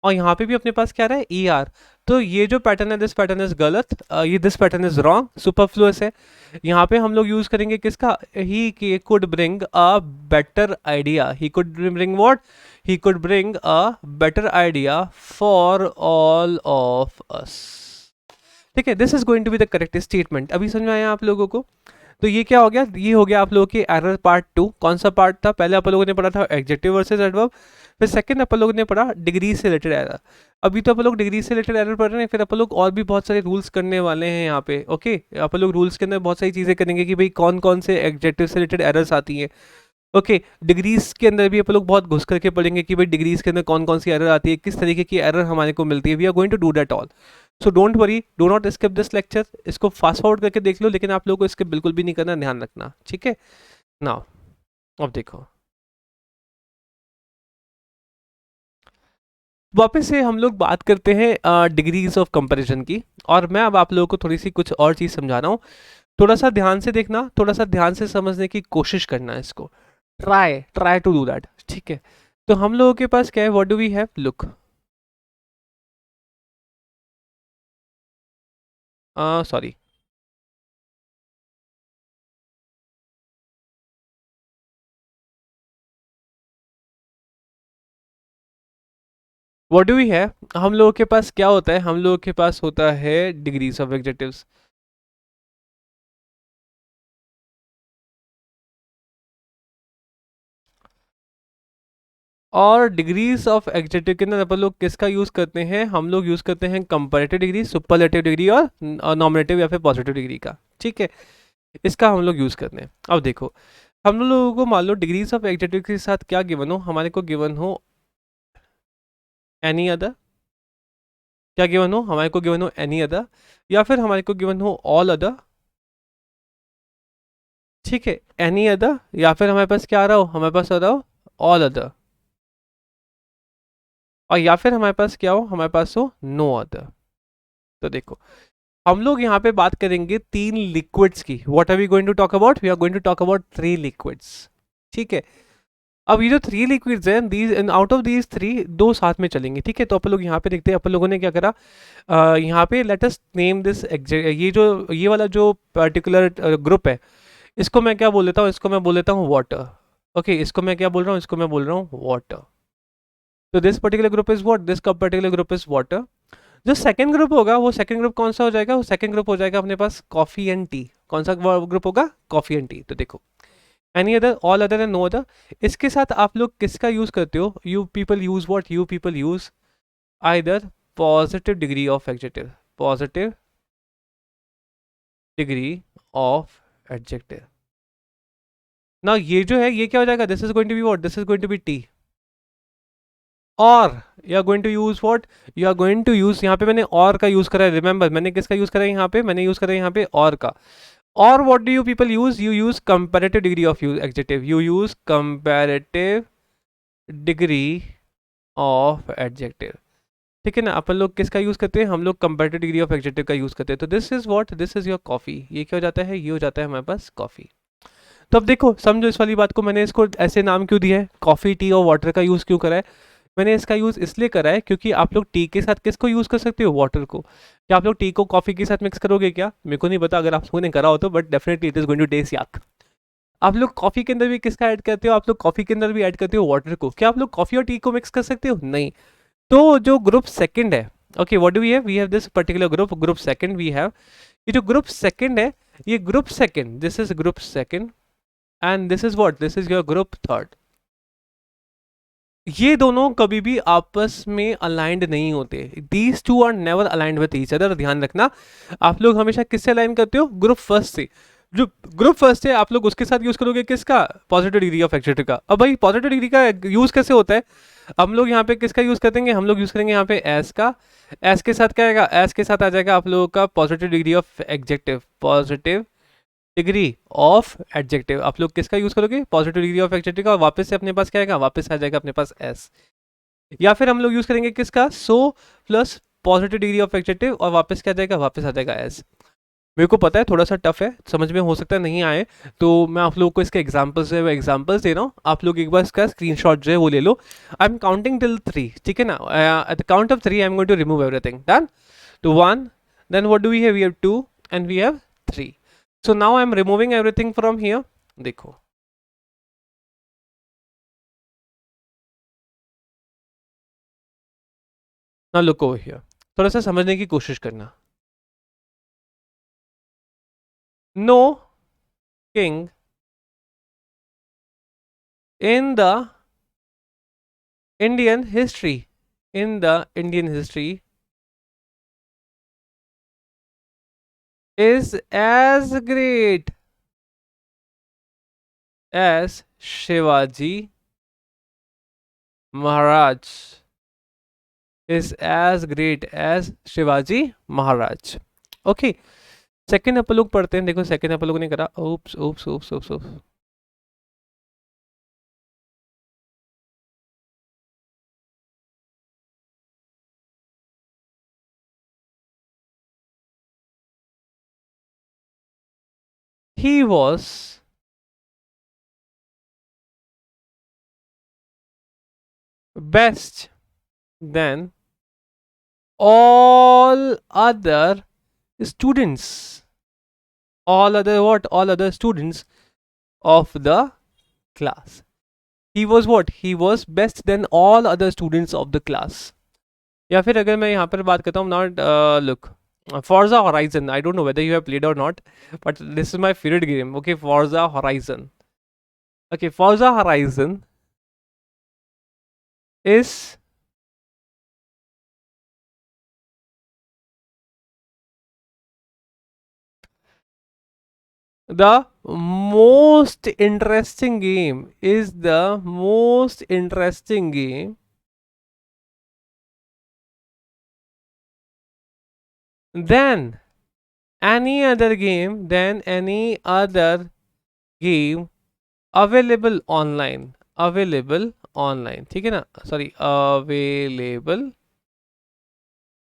और यहाँ पे भी अपने पास क्या रहा है? E R. तो ये जो पैटर्न है, दिस पैटर्न इज गलत, ये this pattern is wrong, superfluous है। यहाँ पे हम लोग यूज करेंगे किसका? He could bring a better idea. He could bring what? He could bring a better idea for all of us. ठीक है, this is going to be the correct statement. अभी समझ में आया आप लोगों को? तो ये क्या हो गया? ये हो गया आप लोगों की एरर पार्ट 2। कौन सा पार्ट था? पहले आप लोगों ने पढ़ा था एडजेक्टिव वर्सेस एडवर्ब, फिर सेकंड अपन लोगों ने पढ़ा डिग्री से रिलेटेड एरर। अभी तो अपन लोग डिग्री से रिलेटेड एरर पढ़ रहे हैं, फिर अपन लोग और भी बहुत सारे रूल्स करने वाले हैं यहाँ पे। ओके, अपन लोग रूल्स के अंदर बहुत सारी चीज़ें करेंगे कि भाई कौन कौन से एडजेक्टिव से रिलेटेड एरर्स आती हैं। ओके, डिग्रीज के अंदर भी अपन लोग बहुत घुस करके पढ़ेंगे कि भाई डिग्रीज के अंदर कौन कौन सी एरर आती है, किस तरीके की एरर हमारे को मिलती है। We are going to do that all. So don't worry, do not skip this lecture. इसको फास्ट फॉरवर्ड करके देख लो, लेकिन आप लोगों को स्किप बिल्कुल भी नहीं करना, ध्यान रखना, ठीक है। नाउ अब देखो, वापस से हम लोग बात करते हैं डिग्रीज ऑफ कंपैरिजन की, और मैं अब आप लोगों को थोड़ी सी कुछ और चीज़ समझा रहा हूँ। थोड़ा सा ध्यान से देखना, थोड़ा सा ध्यान से समझने की कोशिश करना है इसको। Try try to do that, ठीक है। तो हम लोगों के पास क्या है? What do we have? Look, sorry, what do we have? हम लोगों के पास क्या होता है? हम लोगों के पास होता है डिग्रीज ऑफ एडजेक्टिव्स। और डिग्रीज ऑफ एडजेक्टिव के अंदर अपन लोग किसका यूज करते हैं? हम लोग यूज करते हैं कंपैरेटिव डिग्री, सुपरलेटिव डिग्री और नॉमिनेटिव या फिर पॉजिटिव डिग्री का, ठीक है। इसका हम लोग यूज करते हैं। अब देखो, हम लोगों को मान लो डिग्रीज ऑफ एडजेक्टिव के साथ क्या गिवन हो? हमारे को गिवन हो एनी अदर। क्या गिवन हो? हमारे को गिवन हो एनी अदर, या फिर हमारे को गिवन हो ऑल अदर, ठीक है। एनी अदर, या फिर हमारे पास क्या आ रहा हो? हमारे पास आ रहा हो ऑल अदर, और या फिर हमारे पास क्या हो? हमारे पास हो नो अदर। तो देखो, हम लोग यहाँ पे बात करेंगे 3 लिक्विड्स की। What are we going to talk about? We are going to talk about 3 liquids, ठीक है। अब ये जो 3 लिक्विड्स हैं, दीज आउट ऑफ दीज 3, 2 साथ में चलेंगे, ठीक है। तो अपन लोग यहाँ पे देखते हैं, अपन लोगों ने क्या करा, यहाँ पे लेट अस नेम दिस, ये जो ये वाला जो पर्टिकुलर ग्रुप है, इसको मैं क्या बोल देता हूँ? इसको मैं बोल देता हूँ वाटर। ओके, इसको मैं क्या बोल रहा हूँ? इसको मैं बोल रहा हूँ वाटर। तो this particular group is what? This particular group is water. जो सेकंड ग्रुप होगा, वो सेकंड ग्रुप कौन सा हो जाएगा? वो सेकंड ग्रुप हो जाएगा अपने पास कॉफी एंड टी। कौन सा ग्रुप होगा? Coffee and tea. तो देखो, any other, all other and no other, इसके साथ आप लोग किसका यूज करते हो? You people use what? You people use either positive degree of adjective, positive degree of adjective. ना ये जो है ये क्या हो जाएगा, this is going to be what, this is going to be tea. और you are going to use what, you are going to use, यहाँ पे मैंने और का यूज करा है, रिमेंबर मैंने किसका यूज करा है यहाँ पे, मैंने यूज करा है यहाँ पे और का। और what do you people use, you use comparative degree of adjective, you use comparative degree of adjective. ठीक है ना, अपन लोग किसका यूज करते हैं, हम लोग कंपैरेटिव डिग्री ऑफ एडजेक्टिव का यूज करते हैं। तो this is what, this is your coffee, ये क्या हो जाता है, ये हो जाता है हमारे पास कॉफी। तो अब देखो समझो इस वाली बात को, मैंने इसको ऐसे नाम क्यों दिया है, कॉफी टी और वाटर का यूज क्यों करा है। मैंने इसका यूज इसलिए करा है क्योंकि आप लोग टी के साथ किसको यूज कर सकते हो, वाटर को। क्या आप लोग टी को कॉफी के साथ मिक्स करोगे क्या, मेरे को नहीं पता, अगर आप लोगों ने करा हो तो, but definitely it is going to taste yuck. आप लोग कॉफी के अंदर भी किसका ऐड करते हो, आप लोग कॉफी के अंदर भी ऐड करते हो वाटर को। क्या आप लोग कॉफी और टी को मिक्स कर सकते हो, नहीं। तो जो ग्रुप सेकंड है, okay what do we have this particular group, group second we have, ये जो ग्रुप सेकंड है, ये group second, this is group second and this is what, this is your group third. ये दोनों कभी भी आपस में अलाइंड नहीं होते, these two are never aligned with each other. ध्यान रखना, आप लोग हमेशा किससे अलाइन करते हो, ग्रुप फर्स्ट से। जो ग्रुप फर्स्ट है आप लोग उसके साथ यूज करोगे किसका, पॉजिटिव डिग्री ऑफ एडजेक्टिव का। अब भाई पॉजिटिव डिग्री का यूज कैसे होता है, हम लोग यहाँ पे किसका यूज करेंगे, हम लोग यूज करेंगे यहाँ पे एस का। एस के साथ क्या आएगा, एस के साथ आ जाएगा आप लोगों का positive degree of adjective, positive degree of adjective. आप लोग किसका यूज करोगे, पॉजिटिव डिग्री ऑफ एडजेक्टिव का, और वापस से अपने पास क्या आएगा, वापस आ जाएगा अपने पास एस। या फिर हम लोग यूज करेंगे किसका, so plus positive degree of adjective, और वापस क्या जाएगा, वापस आ जाएगा एस। मेरे को पता है थोड़ा सा टफ है समझ में, हो सकता है नहीं आए, तो मैं आप लोगों को इसके एग्जांपल्स है वो एग्जांपल्स दे रहा हूँ, आप लोग एक बार इसका स्क्रीनशॉट जो है वो ले लो। आई एम काउंटिंग टिल 3, ठीक है ना, at the count of 3 I am going to remove everything, done. तो 1, then what do we have 2 and we have 3। So now I am removing everything from here. देखो ना, look over here, थोड़ा सा समझने की कोशिश करना। No king in the Indian history, in the Indian history is as great as Shivaji Maharaj, is as great as Shivaji Maharaj. Okay, second अपन लोग पढ़ते हैं, देखो सेकेंड अपन लोगों ने करा, oops oops oops oops oops. He was best than all other students, all other what, all other students of the class. He was what, he was best than all other students of the class. या फिर अगर मैं यहाँ पर बात करता हूँ, not look, Forza Horizon, I don't know whether you have played or not, but this is my favorite game. Okay, Forza Horizon. Okay, Forza Horizon is the most interesting game, is the most interesting game than any other game, than any other game available online, available online, ठीक है ना, sorry available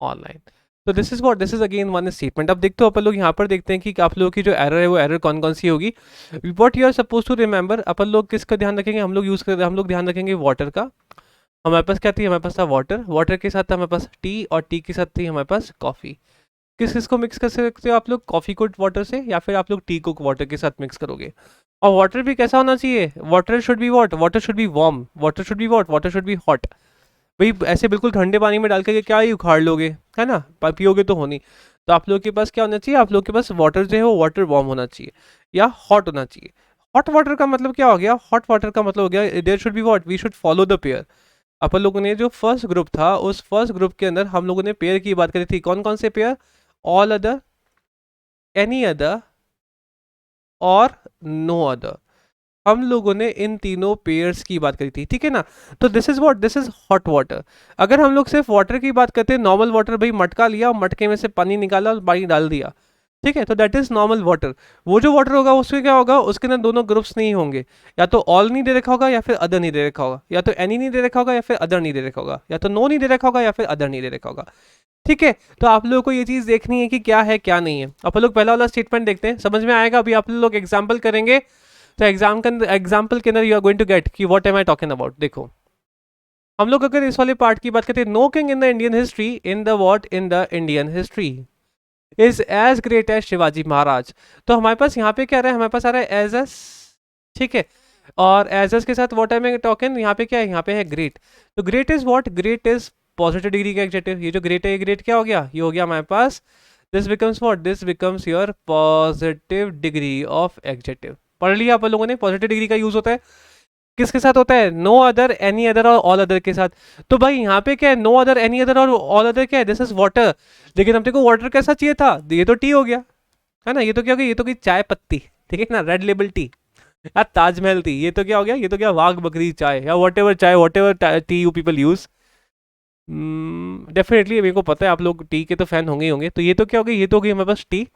online. तो this is what, this is again one statement. अब देखते हो अपन लोग यहाँ पर देखते हैं कि आप लोगों की जो एरर है वो एरर कौन कौन सी होगी। What you are suppose to remember, अपन लोग किसका ध्यान रखेंगे, हम लोग यूज कर, हम लोग ध्यान रखेंगे वाटर का। हमारे पास क्या थी, हमारे पास था वाटर, वाटर के साथ था हमारे पास टी, और टी के साथ थी हमारे पास कॉफ़ी। किस किस को मिक्स कर सकते हो आप लोग, कॉफ़ी को वाटर से, या फिर आप लोग टी को वाटर के साथ मिक्स करोगे। और वाटर भी कैसा होना चाहिए, water should be what, water should be warm, water should be what, water should be hot. भाई ऐसे बिल्कुल ठंडे पानी में डाल के क्या ही उखाड़ लोगे, है ना, पियोगे तो होनी। तो आप लोगों के पास क्या होना चाहिए, आप लोगों के पास वाटर जो है वो वाटर वार्म होना चाहिए या हॉट होना चाहिए। हॉट वाटर का मतलब क्या हो गया, हॉट वाटर का मतलब हो गया there should be what, we should follow the pair. अपन लोगों ने जो फर्स्ट ग्रुप था उस फर्स्ट ग्रुप के अंदर हम लोगों ने पेयर की बात करी थी, कौन कौन से pair, all other, any other और नो अदर। हम लोगों ने इन तीनों पेयर्स की बात करी थी, ठीक है ना। तो this is what, this is hot water. अगर हम लोग सिर्फ वाटर की बात करते हैं, नॉर्मल वाटर, भाई मटका लिया और मटके में से पानी निकाला और पानी डाल दिया, ठीक है, तो दैट इज नॉर्मल वाटर। वो जो वाटर होगा उसमें क्या होगा, उसके अंदर दोनों ग्रुप्स नहीं होंगे, या तो ऑल नहीं दे रखा होगा या फिर अदर नहीं दे रखा होगा, या तो एनी नहीं दे रखा होगा या फिर अदर नहीं दे रखा होगा, या तो नो नहीं दे रखा होगा या फिर अदर नहीं दे रखा होगा, ठीक है। तो आप लोगों को ये चीज देखनी है कि क्या है क्या नहीं है। अपन लोग पहला वाला स्टेटमेंट देखते हैं, समझ में आएगा। अभी आप लोग एग्जाम्पल करेंगे, तो एग्जाम्पल के अंदर you are going to get कि what am I talking about. देखो हम लोग अगर इस वाले पार्ट की बात करते हैं, no king in the Indian history, in the what, in the Indian history is as great as Shivaji Maharaj. तो हमारे पास यहाँ पे क्या रहा है, हमारे पास आ रहा है एज एस, ठीक है, और एज एस के साथ व्हाट एम आई टॉकिंग, यहाँ पे क्या है, यहाँ पे है ग्रेट। तो great is what, great is positive degree का एडजेक्टिव। ये जो ग्रेट है, ये ग्रेट क्या हो गया, ये हो गया हमारे पास, this becomes what, this becomes your positive degree of adjective. पढ़ लिया अपन लोगों ने, पॉजिटिव डिग्री का यूज होता है किसके साथ होता है, नो अदर, एनी अदर और ऑल अदर के साथ। तो भाई यहाँ पे क्या है, नो अदर, एनी अदर और ऑल अदर क्या है, दिस इज वाटर। लेकिन हमको वाटर कैसा चाहिए था, ये तो टी हो गया, है ना, ये तो क्या हो गया, ये तो कोई चाय पत्ती, ठीक है ना, रेड लेबल टी, यार ताजमहल टी, ये तो क्या हो गया, ये तो क्या वाघ बकरी चाय, या वॉट एवर चाय, what ever T U people use. Definitely मेरे को पता है आप लोग टी के तो फैन होंगे ही होंगे। तो ये तो क्या हो गई, ये तो हो गई हमारे पास टी,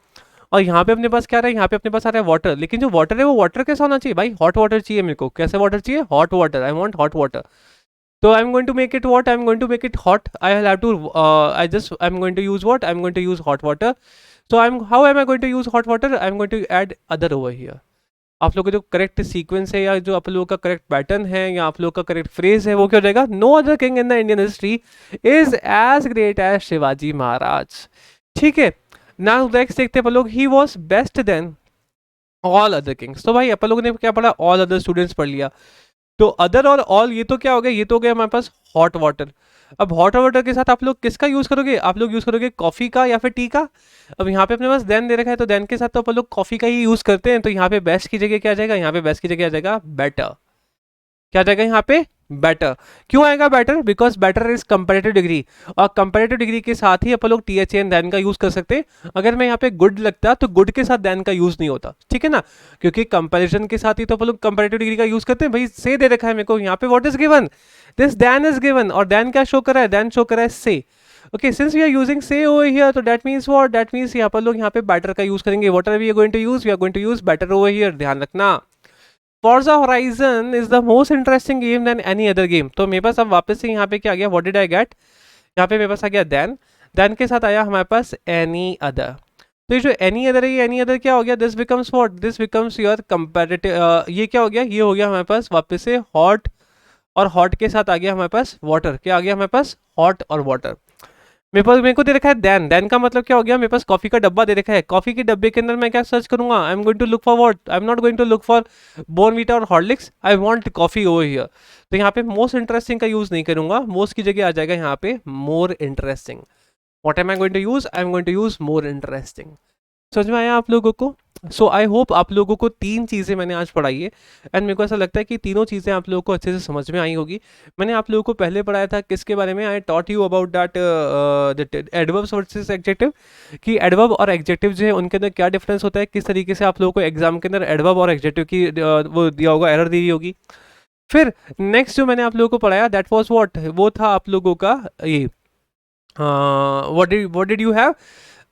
और यहाँ पे अपने पास क्या रहा है, यहाँ पे अपने पास आ रहा है वाटर। लेकिन जो वाटर है वो वाटर कैसा होना चाहिए भाई, हॉट वाटर चाहिए मेरे को। कैसे वाटर चाहिए, hot water, I want hot water. तो I am going to make it what, I am going to make it hot, I have to I just I am going to use what, I am going to use hot water. So I am, how am I going to use hot water, I am going to add other over here. आप लोगों का जो correct sequence है, या जो आप लोगों का करेक्ट पैटर्न है, या आप लोगों का करेक्ट फ्रेज है, वो क्या हो जाएगा, no other king in the Indian history is as great as Shivaji Maharaj, ठीक है। नाउ नेक्स्ट देखते हैं अपन लोग, he was best than all other kings. तो भाई अपन लोगों ने क्या पढ़ा, ऑल अदर स्टूडेंट्स पढ़ लिया। तो अदर और ऑल ये तो क्या हो गया, ये तो हो गया हमारे पास हॉट वाटर। अब हॉट वाटर के साथ आप लोग किसका यूज करोगे, आप लोग यूज करोगे कॉफी का या फिर टी का। अब यहाँ पे अपने पास देन दे रखा है, तो देन के साथ तो अपन लोग कॉफी का ही यूज करते हैं। तो यहाँ पे बेस्ट की जगह क्या आ जाएगा, यहाँ पे बेस्ट की जगह आ जाएगा बेटर। क्या जाएगा यहाँ पे, बेटर। क्यों आएगा better, because better is comparative degree, और कंपेरेटिव डिग्री के साथ ही अपन लोग टी एच एन देन का यूज कर सकते हैं। अगर मैं यहाँ पे गुड लगता तो गुड के साथ देन का यूज नहीं होता, ठीक है ना, क्योंकि कंपेरिजन के साथ ही तो अपन लोग कंपेरेटिव डिग्री का यूज करते हैं। भाई से दे रखा है मेरे को यहाँ पे, what is given, this then is given, और देन क्या शो कर रहा है, देन शो कर रहा है से। Okay, since we are using say over here, तो that means what, that means यहाँ पर लोग यहाँ पे बेटर का यूज करेंगे। What are we going to use, we are going to use better over here, ध्यान रखना। Forza Horizon is the most interesting game than any other game। तो मेरे पास अब वापस से यहाँ पे क्या आ गया, what did I get, यहाँ पे मेरे पास आ गया then के साथ आया हमारे पास any other। तो ये जो any other है, ये any other क्या हो गया, this becomes what, this becomes your comparative, ये क्या हो गया, ये हो गया हमारे पास वापस से hot, और hot के साथ आ गया हमारे पास water। क्या आ गया हमारे पास, hot और water। मेरे को दे रखा है देन का मतलब क्या हो गया, मेरे पास कॉफी का डब्बा दे रखा है। कॉफी के डब्बे के अंदर मैं क्या सर्च करूंगा, I am going to look for what, I am not going to look for Bournvita और Horlicks, I want coffee over here. तो यहाँ पे मोस्ट इंटरेस्टिंग का यूज नहीं करूंगा, मोस्ट की जगह आ जाएगा यहाँ पे more interesting. What am I going to use, I am going to use more interesting. समझ में आया आप लोगों को। सो आई होप आप लोगों को तीन चीज़ें मैंने आज पढ़ाई है, एंड मेरे को ऐसा लगता है कि तीनों चीज़ें आप लोगों को अच्छे से समझ में आई होगी। मैंने आप लोगों को पहले पढ़ाया था किसके बारे में, I taught you about that adverbs versus adjective, कि एडवर्ब और एडजेक्टिव जो है उनके अंदर क्या डिफरेंस होता है, किस तरीके से आप लोगों को एग्जाम के अंदर एडवर्ब और एडजेक्टिव की वो दिया होगा, एरर दी होगी। फिर नेक्स्ट जो मैंने आप लोगों को पढ़ाया दैट वॉज वॉट, वो था आप लोगों का ये व्हाट डिड यू हैव,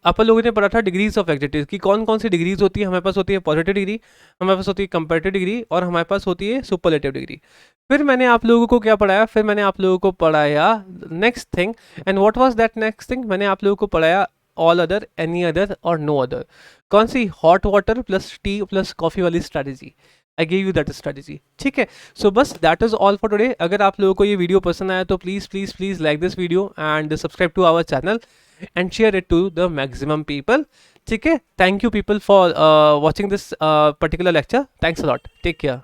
अपन लोगों ने पढ़ा था डिग्रीज ऑफ एडजेक्टिव की कौन कौन सी डिग्रीज होती है। हमारे पास होती है पॉजिटिव डिग्री, हमारे पास होती है कंपैरेटिव डिग्री, और हमारे पास होती है सुपरलेटिव डिग्री। फिर मैंने आप लोगों को क्या पढ़ाया, फिर मैंने आप लोगों को पढ़ाया next thing, and what was that next thing, मैंने आप लोगों को पढ़ाया ऑल अदर, एनी अदर और नो अदर। कौन सी, hot water plus tea plus coffee वाली strategy, I give you that strategy, ठीक है। सो बस that is all for today. अगर आप लोगों को ये वीडियो पसंद आया तो please please please like this video and subscribe to our channel and share it to the maximum people, ठीक है। Thank you people for watching this particular lecture. Thanks a lot. Take care.